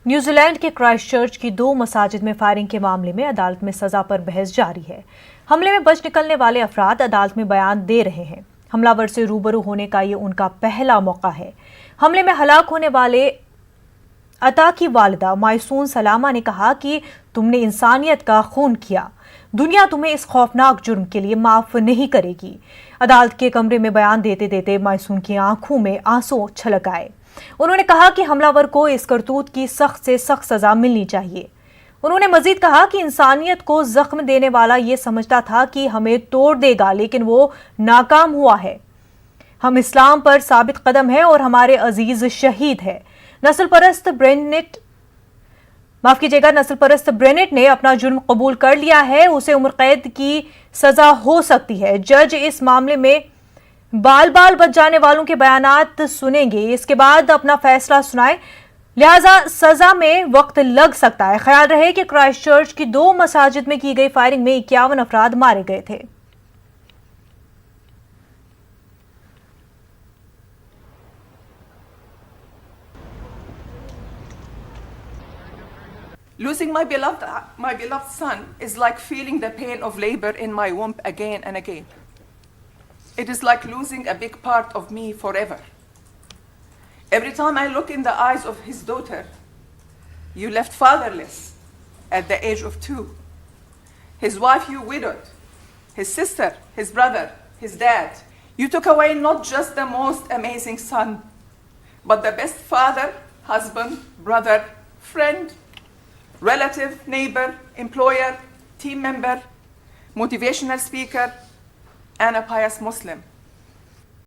New Zealand کے Christ church کی 2 مساجد میں فائرنگ کے معاملے میں عدالت میں سزا پر بحث جاری ہے۔ حملے میں بچ نکلنے والے افراد عدالت میں بیان دے رہے ہیں۔ حملہ ور سے روبرو ہونے کا یہ ان کا پہلا موقع ہے۔ حملے میں ہلاک ہونے والے عطا کی والدہ مائسون سلامہ نے کہا کہ تم نے انسانیت کا خون کیا، دنیا تمہیں اس خوفناک جرم کے لیے معاف نہیں کرے گی۔ عدالت کے کمرے میں بیان دیتے دیتے مائسون کی آنکھوں میں آنسو چھلک آئے۔ انہوں نے کہا کہ حملہ ور کو اس کرتوت کی سخت سے سخت سزا ملنی چاہیے۔ انہوں نے مزید کہا کہ انسانیت کو زخم دینے والا یہ سمجھتا تھا کہ ہمیں توڑ دے گا، لیکن وہ ناکام ہوا ہے۔ ہم اسلام پر ثابت قدم ہیں اور ہمارے عزیز شہید ہے۔ نسل پرست برینٹ نے اپنا جرم قبول کر لیا ہے، اسے عمر قید کی سزا ہو سکتی ہے۔ جج اس معاملے میں بال بچ جانے والوں کے بیانات سنیں گے، اس کے بعد اپنا فیصلہ سنائیں، لہذا سزا میں وقت لگ سکتا ہے۔ خیال رہے کہ کرائسٹ چرچ کی 2 مساجد میں کی گئی فائرنگ میں 51 افراد مارے گئے تھے۔ Losing my beloved son is like feeling the pain of labor in my womb again and again. It is like losing a big part of me forever. Every time I look in the eyes of his daughter, you left fatherless at the age of 2. His wife you widowed, his sister, his brother, his dad. You took away not just the most amazing son, but the best father, husband, brother, friend, relative, neighbor, employer, team member, motivational speaker, and a pious Muslim.